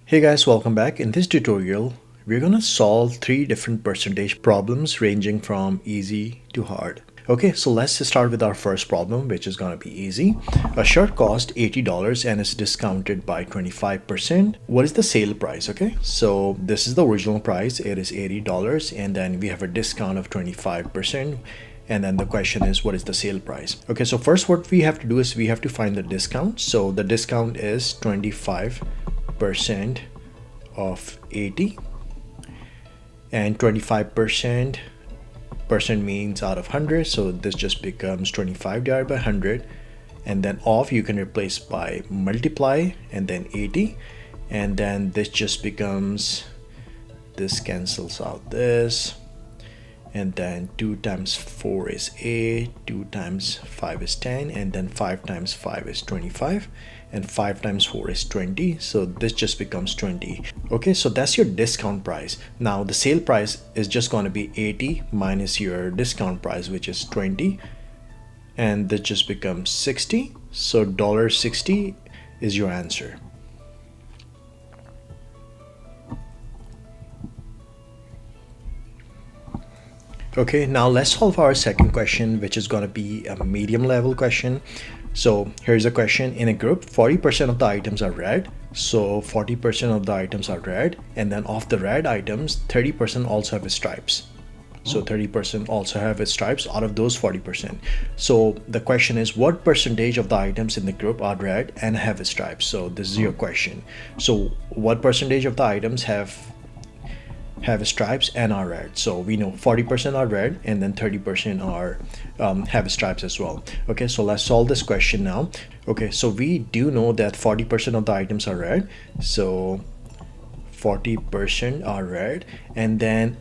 Hey guys, welcome back. In this tutorial, we're gonna solve three different percentage problems ranging from easy to hard. Okay, so let's start with our first problem, which is gonna be easy. A shirt cost $80 and is discounted by 25%. What is the sale price? Okay, so this is the original price. It is $80 and then we have a discount of 25%. And then the question is, what is the sale price? Okay, so first what we have to do is we have to find the discount. So the discount is 25% of 80, and 25% means out of 100, so this just becomes 25 divided by 100, and then off you can replace by multiply and then 80, and then this just becomes, this cancels out this, and then 2 times 4 is 8, 2 times 5 is 10, and then 5 times 5 is 25, and 5 times 4 is 20, so this just becomes 20. Okay, so that's your discount price. Now the sale price is just going to be 80 minus your discount price, which is 20, and this just becomes 60, so $60 is your answer. Okay, now let's solve our second question, which is going to be a medium level question. So here's a question. In a group, 40% of the items are red. So 40% of the items are red. And then of the red items, 30% also have stripes. So 30% also have stripes out of those 40%. So the question is, what percentage of the items in the group are red and have stripes? So this is your question. So what percentage of the items have stripes and are red? So we know 40% are red and then 30% are have stripes as well. Okay, so let's solve this question now. Okay, so we do know that 40% of the items are red, so 40% are red, and then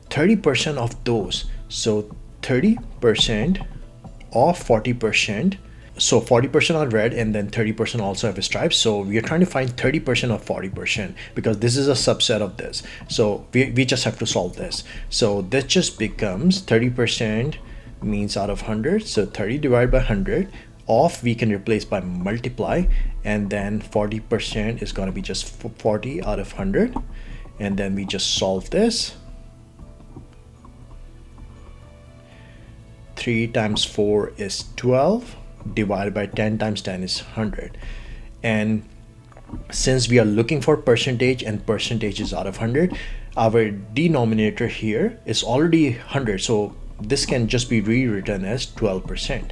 30% of those, so 30% of 40%, so 40% are red and then 30% also have stripes. So we are trying to find 30% of 40% because this is a subset of this. So we just have to solve this. So this just becomes 30% means out of 100. So 30 divided by 100, off we can replace by multiply, and then 40% is going to be just 40 out of 100. And then we just solve this. 3 times 4 is 12. Divided by 10 times 10 is 100, and since we are looking for percentage and percentage is out of 100, our denominator here is already 100, so this can just be rewritten as 12%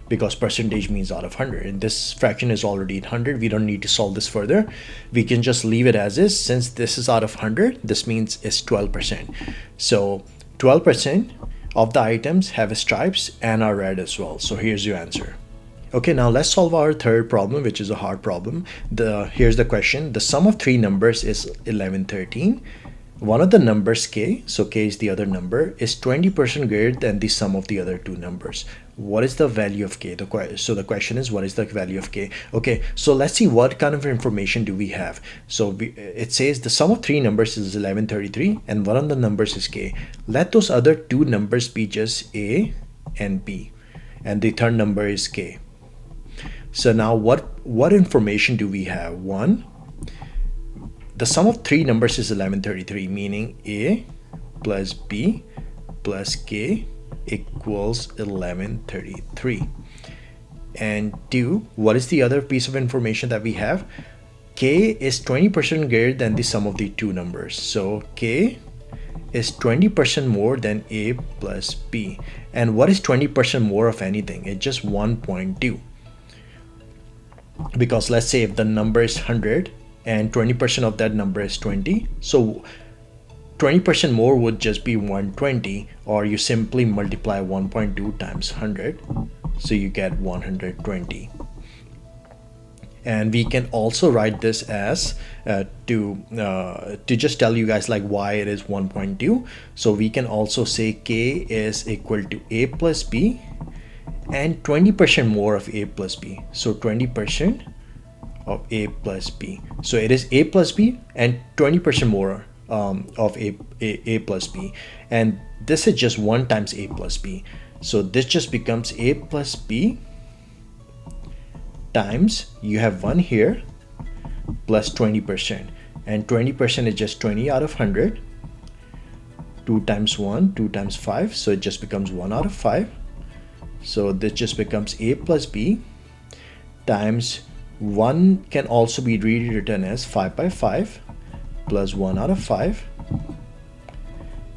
because percentage means out of 100, and this fraction is already 100. We don't need to solve this further. We can just leave it as is. Since this is out of 100, this means it's 12%. So 12% of the items have stripes and are red as well. So here's your answer. Okay, now let's solve our third problem, which is a hard problem. Here's the question. The sum of three numbers is 1113. One of the numbers k, so k is the other number, is 20% greater than the sum of the other two numbers. What is the value of k? So the question is, what is the value of k? Okay, so let's see what kind of information do we have. So it says the sum of three numbers is 1133 and one of the numbers is k. Let those other two numbers be just a and b, and the third number is k. So now what information do we have? One, the sum of three numbers is 1133, meaning a plus b plus k equals 1133. And two, what is the other piece of information that we have? K is 20% greater than the sum of the two numbers. So k is 20% more than a plus b. And what is 20% more of anything? It's just 1.2. Because let's say if the number is 100 and 20% of that number is 20, so 20% more would just be 120, or you simply multiply 1.2 times 100, so you get 120. And we can also write this as to just tell you guys like why it is 1.2. So we can also say k is equal to a plus b and 20% more of a plus b. So 20% of a plus b. So it is a plus b and 20% more of a plus b. And this is just 1 times a plus b. So this just becomes a plus b times, you have 1 here, plus 20%. and 20% is just 20 out of 100. 2 times 1, 2 times 5, so it just becomes 1 out of 5. So this just becomes a plus b times 1 can also be rewritten as 5 by 5 plus 1 out of 5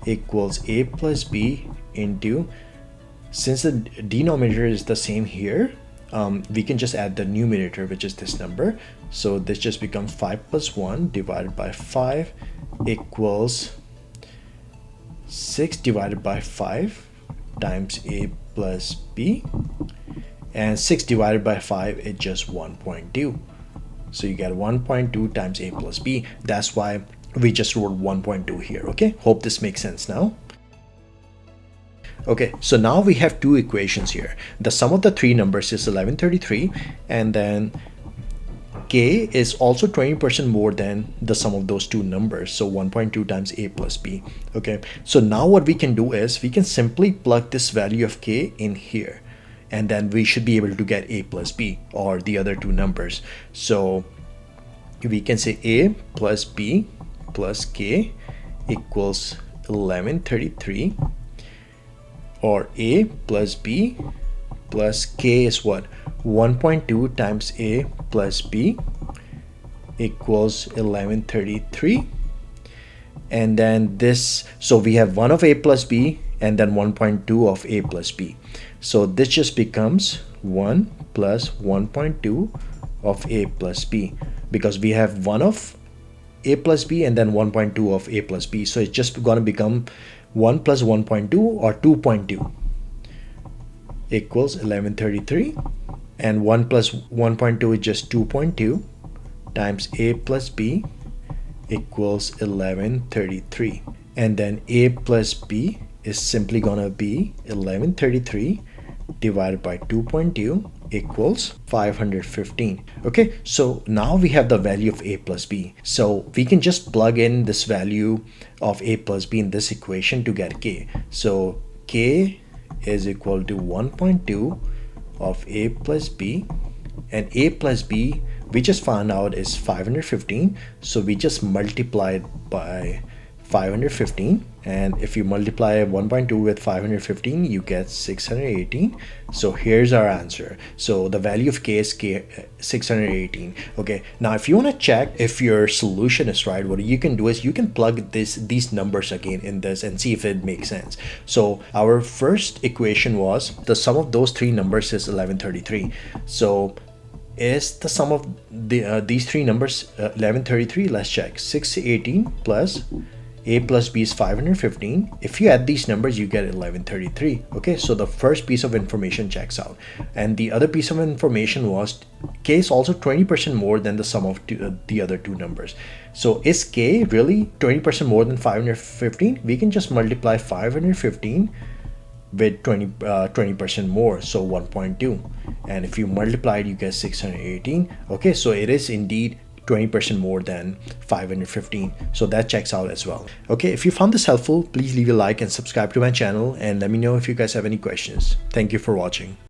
equals a plus b into, since the denominator is the same here, we can just add the numerator, which is this number. So this just becomes 5 plus 1 divided by 5 equals 6 divided by 5 times a plus b, and 6 divided by 5 is just 1.2. So you get 1.2 times a plus b. That's why we just wrote 1.2 here. Okay, hope this makes sense now. Okay, so now we have two equations here. The sum of the three numbers is 1133, and then k is also 20% more than the sum of those two numbers, so 1.2 times a plus b. Okay, so now what we can do is we can simply plug this value of k in here, and then we should be able to get a plus b, or the other two numbers. So we can say a plus b plus k equals 1133, or a plus b plus k is what? 1.2 times a plus b equals 1133. And then this, so we have 1 of a plus b and then 1.2 of a plus b. So this just becomes 1 plus 1.2 of a plus b, because we have 1 of a plus b and then 1.2 of a plus b. So it's just going to become 1 plus 1.2, or 2.2, equals 1133. And 1 plus 1.2 is just 2.2 times a plus b equals 1133. And then a plus b is simply gonna be 1133 divided by 2.2 equals 515. Okay, so now we have the value of a plus b. So we can just plug in this value of a plus b in this equation to get k. So k is equal to 1.2 of a plus b, and a plus b we just found out is 515, so we just multiply it by 515, and if you multiply 1.2 with 515 you get 618. So here's our answer. So the value of k is 618. Okay, now if you want to check if your solution is right, what you can do is you can plug these numbers again in this and see if it makes sense. So our first equation was the sum of those three numbers is 1133. So is the sum of these three numbers 1133? Let's check. 618 plus a plus b is 515. If you add these numbers you get 1133. Okay, so the first piece of information checks out, and the other piece of information was k is also 20% more than the sum of the other two numbers. So is k really 20% more than 515? We can just multiply 515 with 20% more, so 1.2, and if you multiply it you get 618. Okay, so it is indeed 20% more than 515, so that checks out as well. Okay, if you found this helpful, please leave a like and subscribe to my channel, and let me know if you guys have any questions. Thank you for watching.